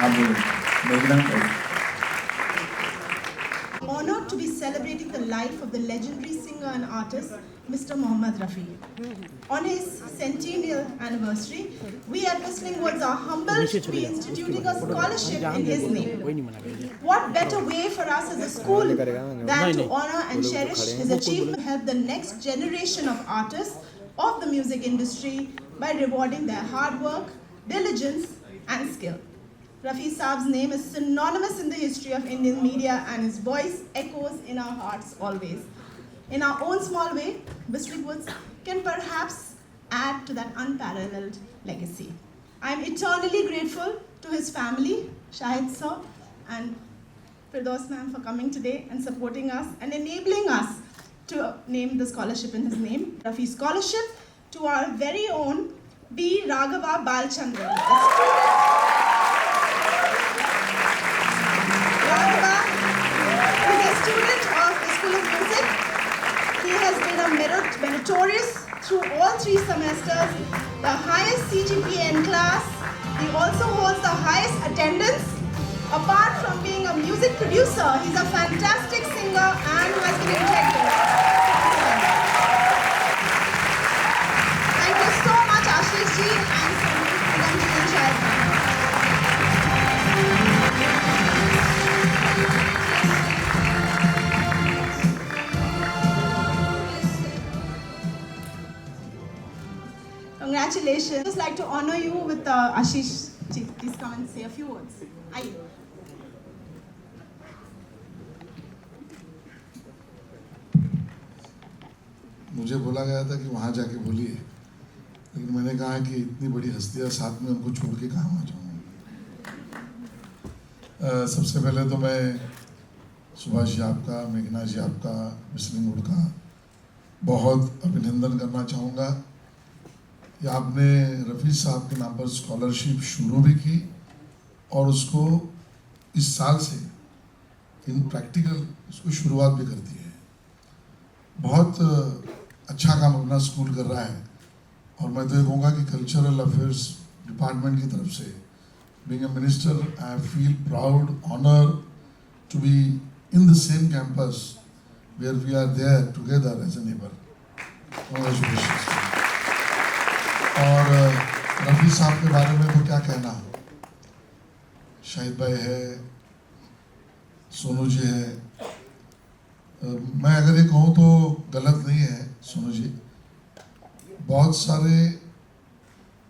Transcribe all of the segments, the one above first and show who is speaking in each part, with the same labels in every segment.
Speaker 1: आप बोलो मेघना।
Speaker 2: Honored to be celebrating the life of the legendary singer and artist, Mr. Mohammad Rafi. On his centennial anniversary, we at Whistling Woods are humbled to be instituting a scholarship in his name. What better way for us as a school than to honor and cherish his achievement, help the next generation of artists of the music industry by rewarding their hard work, diligence, and skill. Rafi Saab's name is synonymous in the history of Indian media and his voice echoes in our hearts always. In our own small way, Whistling Woods can perhaps add to that unparalleled legacy. I am eternally grateful to his family, Shahid sir and Firdaus ma'am for coming today and supporting us and enabling us to name the scholarship in his name. Rafi Scholarship to our very own B. Raghava Balchandran. Raghava is a student of the School of Music. He has been a meritorious through all 3 semesters, the highest CGPA in class. He also holds the highest attendance. Apart from being a music producer, he's a fantastic singer and has been integral. Thank you so much, Ashish ji and Sandeep ji and Shahid ji. Congratulations. I'd just like to honor you with Ashish ji. Please come and say a few words. Aye.
Speaker 3: मुझे बोला गया था कि वहाँ जाके बोलिए, लेकिन मैंने कहा कि इतनी बड़ी हस्तियाँ साथ में उनको छोड़ के कहाँ आ जाऊँगा। सबसे पहले तो मैं सुभाष जी आपका, मेघना जी आपका, विस्लिंग वुड का बहुत अभिनंदन करना चाहूँगा कि आपने रफ़ी साहब के नाम पर स्कॉलरशिप शुरू भी की और उसको इस साल से इन प्रैक्टिकल उसको शुरुआत भी कर दी है। बहुत अच्छा काम अपना स्कूल कर रहा है और मैं तो ये कहूँगा कि कल्चरल अफेयर्स डिपार्टमेंट की तरफ से being a minister I feel proud honour to be in the same campus where we are there together as a neighbour. Congratulations. और रफ़ी साहब के बारे में तो क्या कहना, शाहिद भाई है, सोनू जी है। मैं अगर ये कहूँ तो गलत नहीं है सोनू जी, बहुत सारे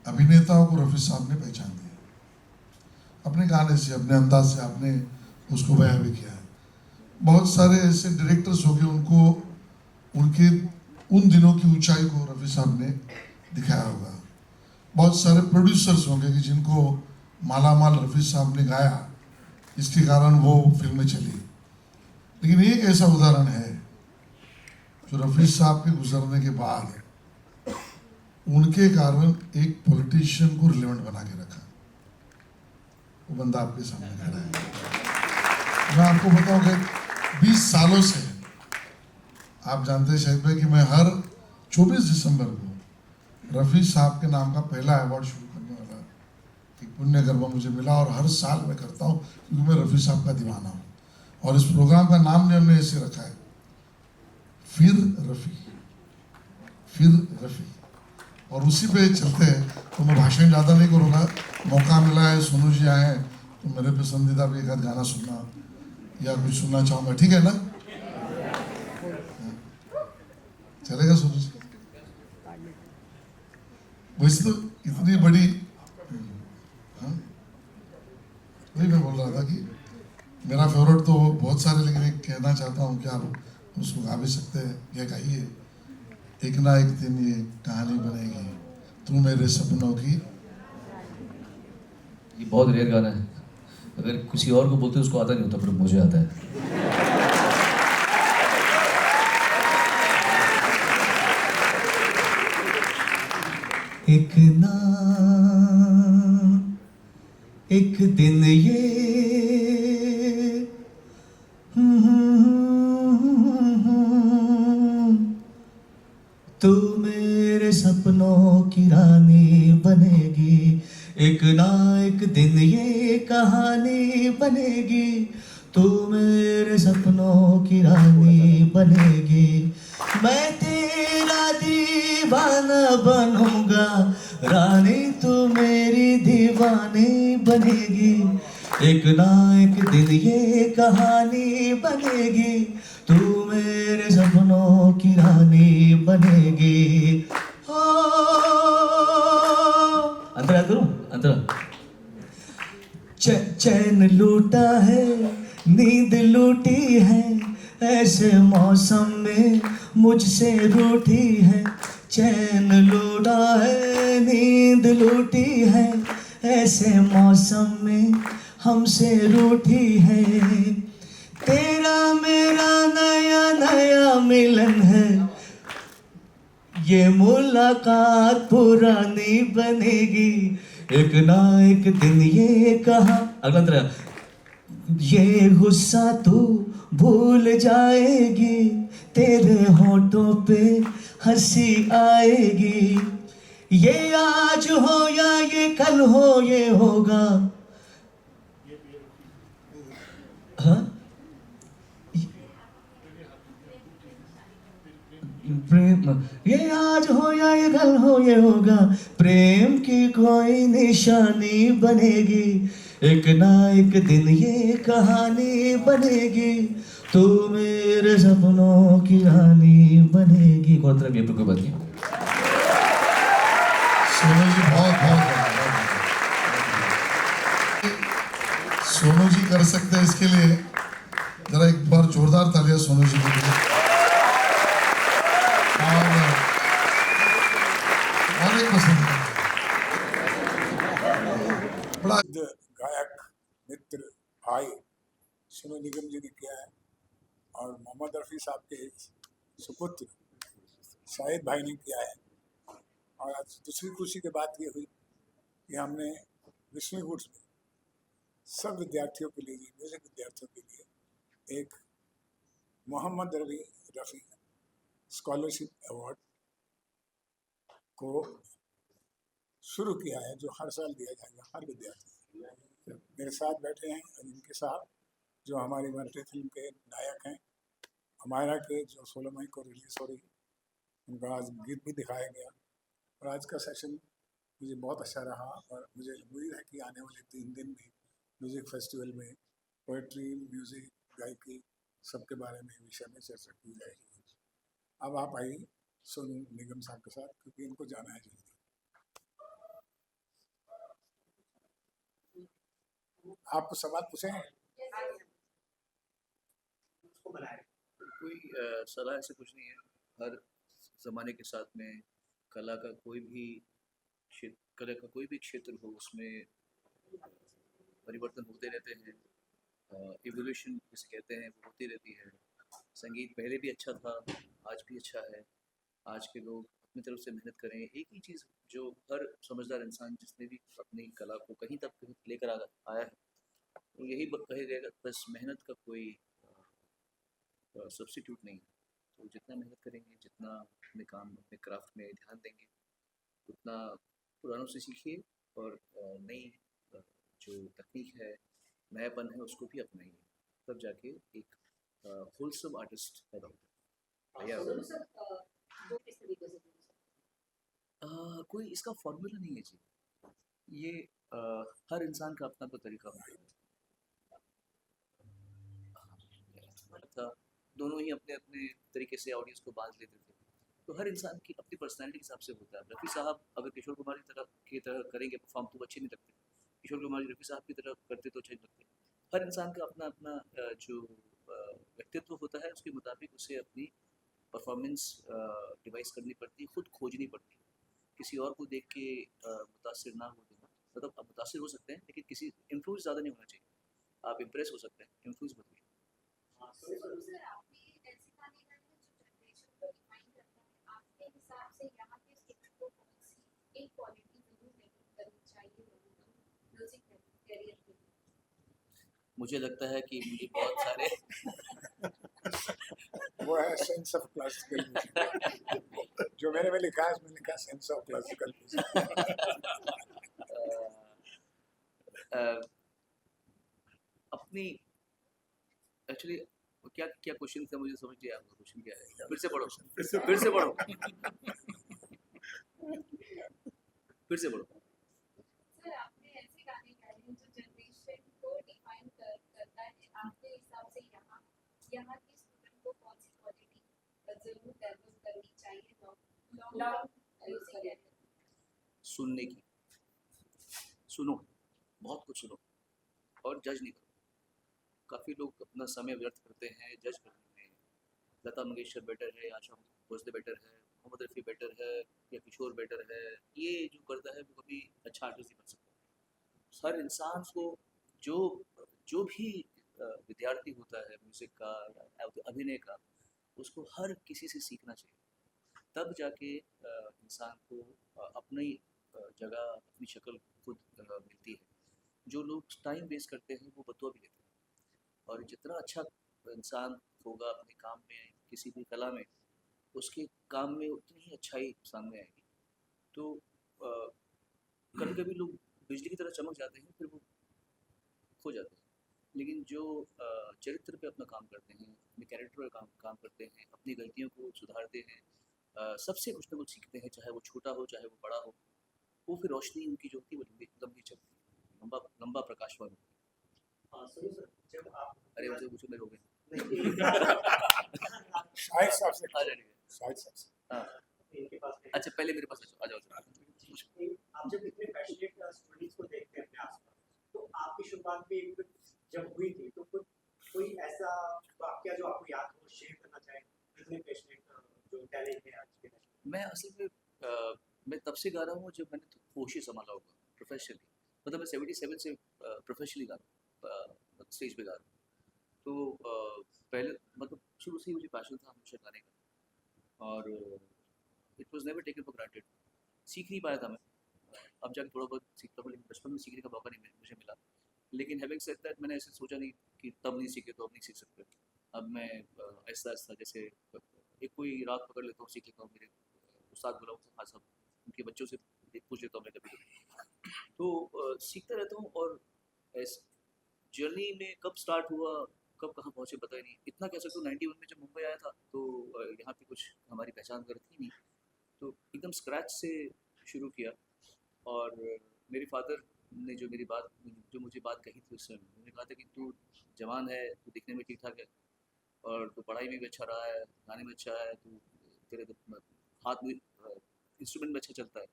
Speaker 3: अभिनेताओं को रफ़ी साहब ने पहचान दिया अपने गाने से, अपने अंदाज से। आपने उसको बयां भी किया है। बहुत सारे ऐसे डायरेक्टर्स हो गए, उनको उनके उन दिनों की ऊंचाई को रफ़ी साहब ने दिखाया होगा। बहुत सारे प्रोड्यूसर्स होंगे कि जिनको माला माल रफ़ी साहब ने गाया, इसके कारण वो फिल्में चली। लेकिन एक ऐसा उदाहरण है जो रफ़ी साहब के गुजरने के बाद उनके कारण एक पॉलिटिशियन को रिलेवेंट बना के रखा। वो बंदा आपके सामने खड़ा है। मैं आपको बताऊं कि 20 सालों से, आप जानते हैं शाहिद भाई कि मैं हर 24 दिसंबर को रफ़ी साहब के नाम का पहला अवार्ड शुरू करने वाला एक पुण्य कर्म मुझे मिला और हर साल मैं करता हूँ क्योंकि मैं रफ़ी साहब का दीवाना हूँ। और इस प्रोग्राम का नाम भी हमने ऐसे रखा है, फिर रफ़ी, फिर रफ़ी। और उसी पे चलते हैं। तो मैं भाषण ज़्यादा नहीं करूँगा, मौका मिला है, सोनू जी आए हैं तो मेरे पसंदीदा भी एक आध गाना सुनना या कुछ सुनना चाहूँगा, ठीक है ना? चलेगा सोनू जी? वैसे तो इतनी बड़ी, वही मैं बोल रहा था कि मेरा फेवरेट तो बहुत सारे, लेकिन एक कहना चाहता हूँ कि आप उसको गा भी सकते हैं। ये गाइए, एक ना एक दिन ये कहानी बनेगी तू मेरे सपनों की।
Speaker 4: ये बहुत रेयर गाना है, अगर किसी और को बोलते उसको आता नहीं होता, पर मुझे आता है।
Speaker 5: एक ना एक दिन ये तू मेरे सपनों की रानी बनेगी। एक ना एक दिन ये कहानी बनेगी, तू मेरे सपनों की रानी बनेगी। मैं तेरा दीवाना बनूंगा, रानी तू मेरी दीवानी बनेगी। एक ना एक दिन ये कहानी बनेगी, तू मेरे सपनों की रानी बनेगी। हो अंतरा करूं अंतरा। चैन लूटा है, नींद लूटी है, ऐसे मौसम में मुझसे रूठी है। चैन लूटा है, नींद लूटी है, ऐसे मौसम में हमसे रूठी है। तेरा मेरा नया नया मिलन है, ये मुलाकात पुरानी बनेगी। एक ना एक दिन ये कहा, अगला अंतरा। ये गुस्सा तू भूल जाएगी, तेरे होठों पे हंसी आएगी। ये आज हो या ये कल हो, ये होगा। हाँ प्रेम, ये आज हो या ये कल हो, ये होगा। प्रेम की कोई निशानी बनेगी, एक ना एक दिन ये कहानी बनेगी, तू मेरे सपनों की रानी बनेगी। कौन तरफ ये कोई बात नहीं।
Speaker 3: सोनू जी बहुत बहुत सोनू जी कर सकते हैं, इसके लिए जरा एक बार जोरदार तालियां सोनू जी के लिए। और एक पसंद बड़ा
Speaker 1: गायक मित्र भाई सोनू निगम जी ने किया है, और मोहम्मद रफ़ी साहब के सुपुत्र शाहिद भाई ने किया है। और आज दूसरी खुशी की बात ये हुई कि हमने विष्णु गुड्स में सब विद्यार्थियों के लिए, म्यूजिक विद्यार्थियों के लिए एक मोहम्मद रफ़ी स्कॉलरशिप अवार्ड को शुरू किया है, जो हर साल दिया जाएगा हर विद्यार्थी। मेरे साथ बैठे हैं इनके साथ, जो हमारी मराठी फिल्म के नायक हैं, हमारा के जो 16 मई को रिलीज हो रही, उनका आज गीत भी दिखाया गया। और आज का सेशन मुझे बहुत अच्छा रहा, और मुझे उम्मीद है कि आने वाले 3 दिन भी म्यूज़िक फेस्टिवल में पोएट्री, म्यूज़िक, गायकी सबके बारे में विषय में चर्चा की जाएगी। अब आप आइए सोनू निगम साहब के साथ, क्योंकि इनको जाना है जल्दी। आप सवाल पूछें?
Speaker 4: कोई सलाह ऐसे कुछ नहीं है। हर ज़माने के साथ में कला का कोई भी क्षेत्र हो, उसमें परिवर्तन होते रहते हैं। इवोल्यूशन जिसे कहते हैं वो होती रहती है। संगीत पहले भी अच्छा था, आज भी अच्छा है। आज के लोग अपनी तरफ से मेहनत करें। एक ही चीज़ जो हर समझदार इंसान जिसने भी अपनी कला को कहीं तक लेकर आया है, तो यही कहेगा, बस मेहनत का कोई सब्स्टिट्यूट नहीं है। तो जितना मेहनत करेंगे, जितना अपने काम, अपने क्राफ्ट में ध्यान देंगे, उतना पुरानों से सीखिए, और नई जो तकनीक है, नयापन है, उसको भी अपनाइए। तब जाके एक होलसम आर्टिस्ट पैदा होता है। कोई इसका फॉर्मूला नहीं है जी। ये हर इंसान का अपना अपना तरीका होता है। था, दोनों ही अपने अपने तरीके से ऑडियंस को बांध लेते थे। तो हर इंसान की अपनी पर्सनैलिटी के हिसाब से होता है। रफ़ी साहब अगर किशोर कुमार की तरह करेंगे परफॉर्म, तो अच्छे नहीं लगते। किशोर कुमार रफ़ी साहब की तरह करते तो अच्छे नहीं लगते। हर इंसान का अपना अपना जो व्यक्तित्व होता है, उसके मुताबिक उसे अपनी परफॉर्मेंस डिवाइस करनी पड़ती है, खुद खोजनी पड़ती है। किसी और को देख के मुतासिर ना हो देना, मतलब आप मुतासिर हो सकते हैं, लेकिन किसी इन्फ्लुएंस ज़्यादा नहीं होना चाहिए। आप इम्प्रेस हो सकते हैं, इन्फ्लुएंस मत होइए। मुझे लगता है कि मुझे बहुत सारे
Speaker 1: वो है सेंस ऑफ क्लासिकल म्यूजिक, जो मैंने में लिखा है, उसमें लिखा सेंस ऑफ क्लासिकल म्यूजिक।
Speaker 4: अपनी एक्चुअली क्या क्या क्वेश्चन था, मुझे समझ नहीं आया क्वेश्चन क्या है, फिर से पढ़ो फिर से पढ़ो फिर से पढ़ो।
Speaker 6: सर आपने ऐसे गाने गाए हैं जो जनरेशन को डिफाइन करता है, आपके हिसाब से यहाँ की स्टूडेंट को कौन सी क्वालिटी जरूर डेवलप करनी चाहिए लॉन्ग म्यूजिक कैरियर?
Speaker 4: सुनने की, सुनो, बहुत कुछ सुनो और जज नहीं करो। काफ़ी लोग अपना समय व्यर्थ करते हैं जज करने में, लता मंगेशकर बेटर है, आशा भोसले बेटर है, मोहम्मद रफ़ी बेटर है या किशोर बेटर है, ये जो करता है वो कभी अच्छा आर्टिस्ट नहीं बन सकता। हर इंसान को जो जो भी विद्यार्थी होता है म्यूज़िक का या अभिनय का, उसको हर किसी से सीखना चाहिए, तब जाके इंसान को अपनी जगह, अपनी शक्ल खुद मिलती है। जो लोग टाइम वेस्ट करते हैं वो बतौर भी लेते हैं, और जितना अच्छा इंसान होगा अपने काम में, किसी भी कला में, उसके काम में उतनी ही अच्छाई सामने आएगी। तो कभी कभी लोग बिजली की तरह चमक जाते हैं, फिर वो खो जाते हैं। लेकिन जो चरित्र पे अपना काम करते हैं, अपने कैरेक्टर पे काम करते हैं, अपनी गलतियों को सुधारते हैं, सबसे कुछ ना कुछ सीखते हैं, चाहे वो छोटा हो चाहे वो बड़ा हो, वो फिर रोशनी उनकी जो होती है वो लंबी चलती है, लंबा लंबा प्रकाशवान होती है।
Speaker 5: हाँ सुनो सर, जब आप
Speaker 4: अरे मुझे कुछ मेरे हो गए।
Speaker 1: शाहिद साहब से,
Speaker 4: आ जाइए।
Speaker 1: शाहिद साहब से।
Speaker 4: हाँ,
Speaker 5: इनके पास
Speaker 4: अच्छा पहले मेरे पास आ जाओ।
Speaker 5: आप जब इतने पैशनेट स्टूडेंट्स को देखते हैं अपने आसपास, तो आपकी शुरुआत में जब हुई थी तो कोई ऐसा वाक्य जो आपको याद हो, शेयर करना चाहें, इतने पैशनेट जो टैलेंट है आज के टाइम में?
Speaker 4: मैं असल में मैं तब से गा रहा हूँ जब मैंने होश ही संभाला होगा प्रोफेशनली, मतलब मैं 77 से प्रोफेशनली गा रहा हूँ, स्टेज पे गा रहा हूँ। तो पहले मतलब शुरू से ही मुझे पैशन था हमेशा गाने का, और it was never taken for granted. सीख नहीं पाया था मैं, अब जाके थोड़ा बहुत सीखता हूँ, लेकिन बचपन में सीखने का मौका नहीं मुझे मिला। लेकिन हैविंग सेड दैट, मैंने ऐसे सोचा नहीं कि तब नहीं सीखे तो अब नहीं सीख सकते। अब मैं आहिस्ता आहिस्ता, जैसे एक कोई राग पकड़ लेता हूँ, सीख लेता हूँ। मेरे उस्ताद गुलाम खान साहब, उनके बच्चों से पूछ लेता हूँ मैं कभी कभी, तो सीखता रहता हूँ। और इस जर्नी में कब स्टार्ट हुआ, कब कहाँ पहुँचे पता ही नहीं। इतना कह सकता हूँ 91 में जब मुंबई आया था तो यहाँ पे कुछ हमारी पहचान कर थी नहीं, तो एकदम स्क्रैच से शुरू किया। और मेरे फादर ने जो मुझे बात कही थी उस समय, उन्होंने कहा था कि तू जवान है, तू दिखने में ठीक ठाक है, और तू पढ़ाई में भी अच्छा रहा है, गाने में अच्छा है, तू तेरे तो हाथ में इंस्ट्रूमेंट में अच्छा चलता है,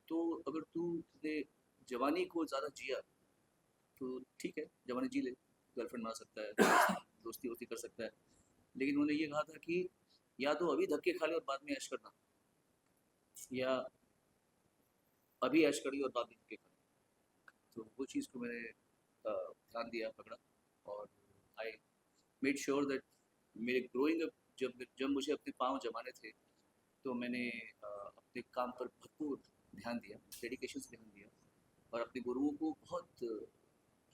Speaker 4: तो अगर तू ने जवानी को ज़्यादा जिया तो ठीक है, जवानी जी ले, गर्लफ्रेंड बना सकता है, दोस्ती वोस्ती कर सकता है। लेकिन उन्होंने ये कहा था कि या तो अभी धक्के खा ले और बाद में ऐश करना, या अभी ऐश करी और बाद में धक्के खा। तो वो चीज़ को मैंने ध्यान दिया, पकड़ा, और आई मेड श्योर दैट मेरे ग्रोइंग अप, जब मुझे अपने पाँव जमाने थे, तो मैंने अपने काम पर भरपूर ध्यान दिया, डेडिकेशन से ध्यान दिया, और अपने गुरुओं को बहुत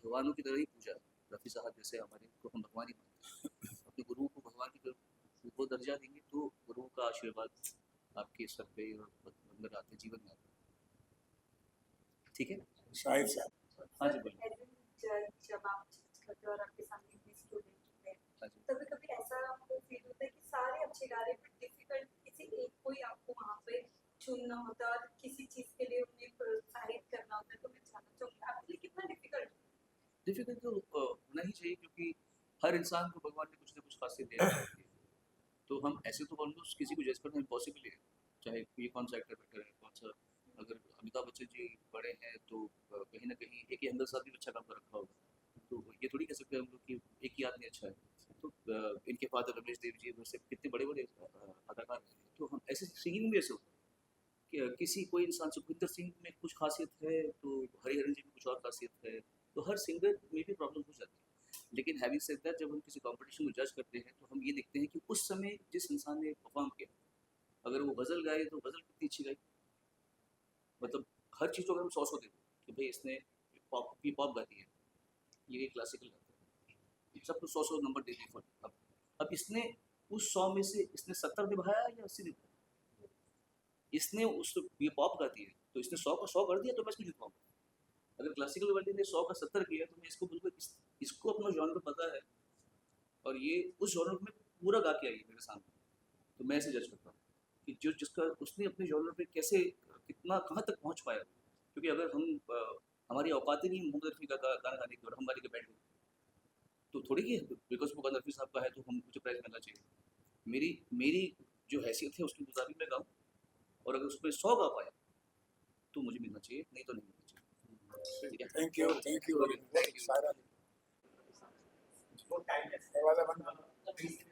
Speaker 4: भगवानों की तरह ही पूजा। रफ़ी साहब जैसे हमारे को हम भगवान ही मानते हैं, अपने गुरुओं को भगवान की तरह वो दर्जा देंगे तो गुरुओं का आशीर्वाद आपके सर पे और अंदर आते जीवन में आता है। ठीक है,
Speaker 1: शाहिद साहब।
Speaker 4: हाँ जी बोलिए।
Speaker 6: जब आप जज करते हो और आपके सामने इतने स्टूडेंट होते हैं,
Speaker 4: हाँ जी।
Speaker 6: कभी कभी ऐसा आपको फील होता है कि सारे अच्छे गा रहे हैं, बट डिफिकल्ट किसी एक को ही आपको वहाँ पे चुनना होता है और किसी चीज़ के लिए उन्हें प्रोत्साहित करना होता है। तो मैं जानना चाहूँगी आपके लिए कितना
Speaker 4: डिफिकल्ट तो होना ही चाहिए, क्योंकि हर इंसान को भगवान ने कुछ ना कुछ खासियत दे रखी है। तो हम ऐसे तो ऑलमोस्ट किसी को जज करना इम्पॉसिबल है, चाहे ये कौन सा एक्टर बेटर है, कौन सा। अगर अमिताभ बच्चन जी बड़े हैं तो कहीं ना कहीं एक ही अंदर साथ भी अच्छा काम कर रखा होगा, तो ये थोड़ी कह सकते हैं हम लोग कि एक ही आदमी अच्छा है। तो इनके फादर रमेश देव जी वैसे कितने बड़े बड़े अदाकार हैं, तो हम ऐसे सिंगिंग में ऐसे होता है कि किसी कोई इंसान, सुखविंदर सिंह में कुछ खासियत है तो हरिहरन जी में कुछ और खासियत है, तो हर सिंगर में भी प्रॉब्लम हो जाती है। लेकिन हैविंग सेड दैट, जब हम किसी कंपटीशन को जज करते हैं तो हम ये देखते हैं कि उस समय जिस इंसान ने परफॉर्म किया, अगर वो गज़ल गाए तो गज़ल कितनी अच्छी गाई, मतलब हर चीज़ को अगर हम 100 देते कि भाई इसने पॉप गाती है, ये क्लासिकल गाता है, सबको 100 नंबर दे दिए। अब इसने उस 100 में से इसने 70 निभाया या 80 निभाया, इसने उस ये पॉप गाती है तो इसने 100 का 100 कर दिया तो मैं इसको जीत पाऊँगा। अगर क्लासिकल वाले ने 100 का 70 किया तो मैं इसको बिल्कुल इसको अपना जॉनर पता है और ये उस जॉनर में पूरा गा के आई है मेरे सामने, तो मैं ऐसे जज करता हूँ कि जो जिसका उसने अपने जॉनर पे कैसे कितना कहाँ तक पहुँच पाया, क्योंकि अगर हमारी औकात ही नहीं मोहम्मद रफ़ी का गाना गाने की और हम गाने के बैठ गए तो थोड़ी ही बिकॉज वो गाना रफ़ी साहब का है तो हम मुझे प्राइज़ मिलना चाहिए। मेरी मेरी जो हैसियत है उसके मुताबिक मैं गाऊँ और अगर उस पर 100 गा पाया तो मुझे मिलना चाहिए, नहीं तो नहीं मिलना चाहिए। ठीक है,
Speaker 1: थैंक यू वेरी मच सारा
Speaker 7: वो टाइमलेस
Speaker 1: ये वाला बंदा
Speaker 7: इसी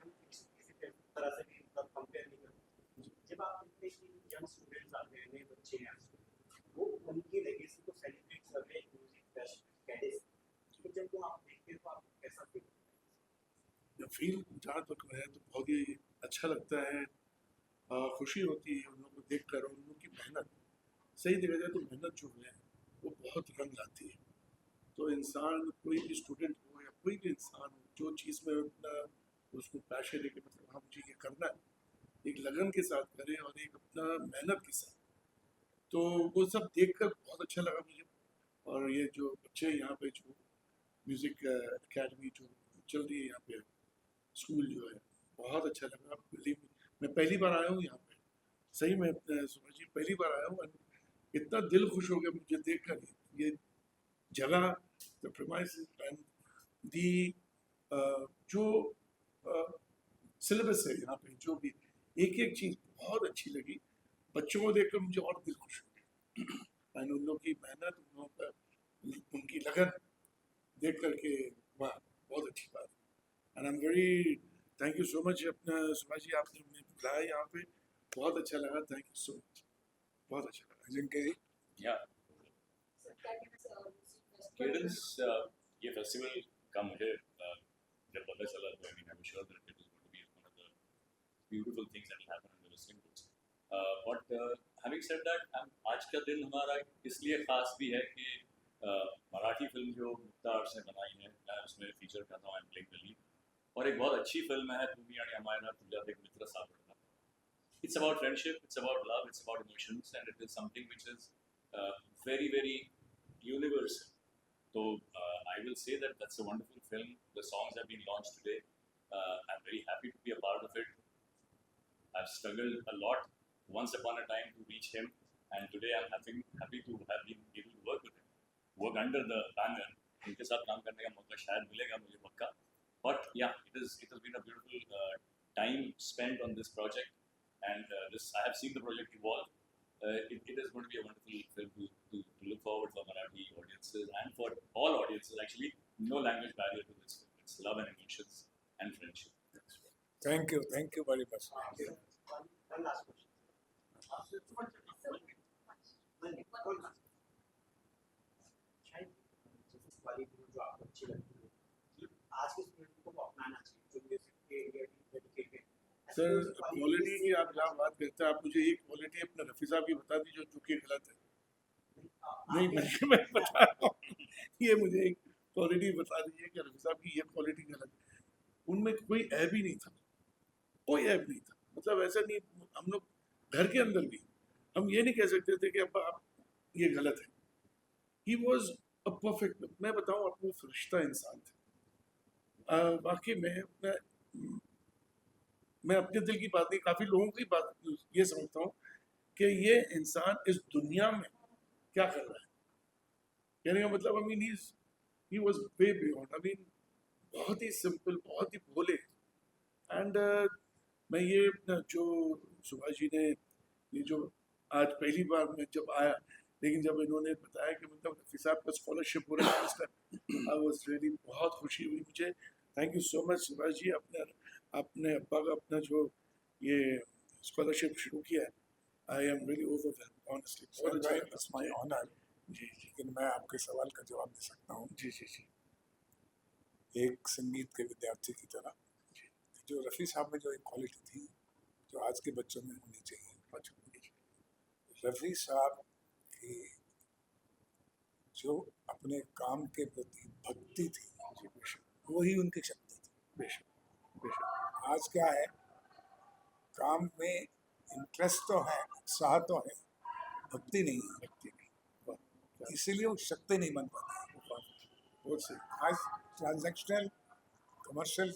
Speaker 7: तरह से भी कंपेयर नहीं कर। जब आप देखते हैं कि यंग स्टूडेंट्स आते हैं, नए बच्चे हैं, वो उनकी लेगेसी को सेलिब्रेट कर रहे हैं म्यूजिक फेस्ट कैडेस, तो जब वो आप देखते हैं तो आपको कैसा फील होता है?
Speaker 3: फील जहाँ तक है तो बहुत ही अच्छा लगता है, खुशी होती है उन लोगों को देख कर, उन लोगों की मेहनत, सही देखा जाए तो मेहनत जो है वो बहुत रंग लाती है। तो इंसान कोई भी स्टूडेंट हो या कोई भी इंसान हो, जो चीज़ में अपना उसको पैशन है कि मतलब हाँ मुझे ये करना है, एक लगन के साथ करे और एक अपना मेहनत के साथ, तो वो सब देखकर बहुत अच्छा लगा मुझे। और ये जो बच्चे यहाँ पे जो म्यूज़िक एकेडमी जो चल रही है यहाँ पे, स्कूल जो है, बहुत अच्छा लगा। मैं पहली बार आया हूँ यहाँ पे, सही में सुभाष जी पहली बार आया हूँ और इतना दिल खुश हो गया मुझे देख कर। ये जगह, द प्रीमाइसेस एंड दी जो सिलेबस है यहाँ पे, जो भी एक एक चीज़ बहुत अच्छी लगी। बच्चों को देखकर मुझे और दिल खुश हो गया एंड उन लोगों की मेहनत, उन लोगों का उनकी लगन देख करके वाह, बहुत अच्छी बात है। And I am very thank you so much अपना सुभाष जी, आपने मुझे बुलाया यहाँ पे, बहुत अच्छा लगा। थैंक यू सो मच, बहुत अच्छा लगा।
Speaker 1: जिनके
Speaker 8: या
Speaker 6: So that is music
Speaker 8: cadence
Speaker 6: festival.
Speaker 8: ये फेस्टिवल का मुझे जब पता चला तो I mean I am sure that it is going to be one of the beautiful things that will happen in the listening books. But having said that आज का दिन हमारा इसलिए खास भी है कि मराठी फिल्म जो मुक्ता आर्ट्स ने बनाई है, मैं उसमें फीचर करता हूँ, I am playing the lead, और एक बहुत अच्छी फिल्म है तुम्ही आणि अमायना तुझ्यात एक मित्र सापडला. It's about friendship, it's about love, it's about emotions, and it is something which is very, very universal. So I will say that that's a wonderful film. The songs have been launched today. I'm very happy to be a part of it. I've struggled a lot once upon a time to reach him, and today I'm happy to have been able to work with him, work under the banner. उनके साथ काम करने का मौका शायद मिलेगा मुझे पक्का. But yeah, it has been a beautiful time spent on this project. And I have seen the project evolve. It is going to be a wonderful film to look forward for Marathi audiences and for all audiences. Actually, no language barrier to this film. It's love and emotions and friendship.
Speaker 1: Thank you very much.
Speaker 7: One last question. शायद जिस वाली जो आपको अच्छी लगती है, आज के स्टूडेंट को अपनाना चाहिए, जो म्यूजिक के लिए डेडिकेटेड।
Speaker 3: सर क्वालिटी की आप जहाँ बात करते हैं, आप मुझे एक क्वालिटी अपने रफ़ी साहब की बता दीजिए जो कि गलत है। नहीं, मैं बता रहा हूँ, ये मुझे एक क्वालिटी बता दीजिए कि रफ़ी साहब की ये क्वालिटी गलत है। उनमें कोई ऐब ही नहीं था, कोई ऐब नहीं था। मतलब ऐसा नहीं, हम लोग घर के अंदर भी हम ये नहीं कह सकते थे कि अब आप ये गलत है। ही वॉज अ परफेक्ट, मैं बताऊँ आपको, फरिश्ता इंसान थे वाकई में। मैं अपने दिल की बात नहीं, काफ़ी लोगों की बात ये समझता हूँ कि ये इंसान इस दुनिया में क्या कर रहा है। कहने का मतलब I mean he was way beyond, I mean बहुत ही सिंपल, बहुत ही भोले। एंड मैं ये जो सुभाष जी ने ये जो आज पहली बार मैं जब आया, लेकिन जब इन्होंने बताया कि मतलब रफ़ी साहब का स्कॉलरशिप हो रहा है इसका, आई वाज रियली, बहुत खुशी हुई मुझे। Thank you so much Subhash ji, अपने अब्बा का अपना जो ये स्कॉलरशिप शुरू किया है। I am really overwhelmed honestly, बहुत अच्छा लगा।
Speaker 1: It's my honour.
Speaker 3: जी जी
Speaker 1: लेकिन मैं आपके सवाल का जवाब दे सकता हूँ
Speaker 3: जी जी जी
Speaker 1: एक संगीत के विद्यार्थी की तरह। जो रफ़ी साहब में जो एक क्वालिटी थी जो आज के बच्चों में होनी चाहिए, रफ़ी साहब की जो अपने काम के प्रति भक्ति थी, वही उनकी शक्ति थी।
Speaker 3: बेशक बेशक।
Speaker 1: आज क्या है, काम में इंटरेस्ट तो है, उत्साह तो है, भक्ति नहीं है।
Speaker 3: लगती नहीं, वाह
Speaker 1: इसीलिए वो शक्ति नहीं बन पाती। वो आज ट्रांजैक्शनल कमर्शियल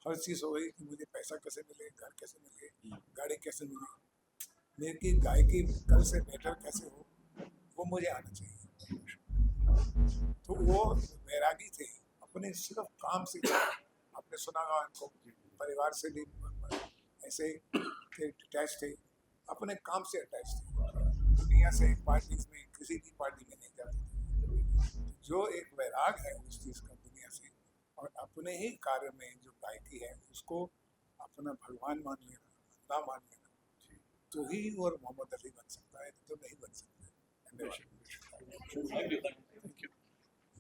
Speaker 1: हर चीज़ हो गई कि मुझे पैसा कैसे मिले, घर कैसे मिले, गाड़ी कैसे मिले, मेरी गायकी कल से बेटर कैसे हो, वो मुझे आना चाहिए। तो वो वैरागी थे, अपने सिर्फ काम से। आपने सुना होगा उनको, परिवार से भी ऐसे थे, अटैच थे, अपने काम से अटैच थे, दुनिया से पार्टीज में किसी की पार्टी में नहीं जाते थे। जो एक वैराग है उस चीज़ का दुनिया से, और अपने ही कार्य में जो गायकी है उसको अपना भगवान मान लेना, अल्लाह मान लेना, तो ही और मोहम्मद रफ़ी बन सकता है, तो नहीं बन सकता।
Speaker 8: Thank you.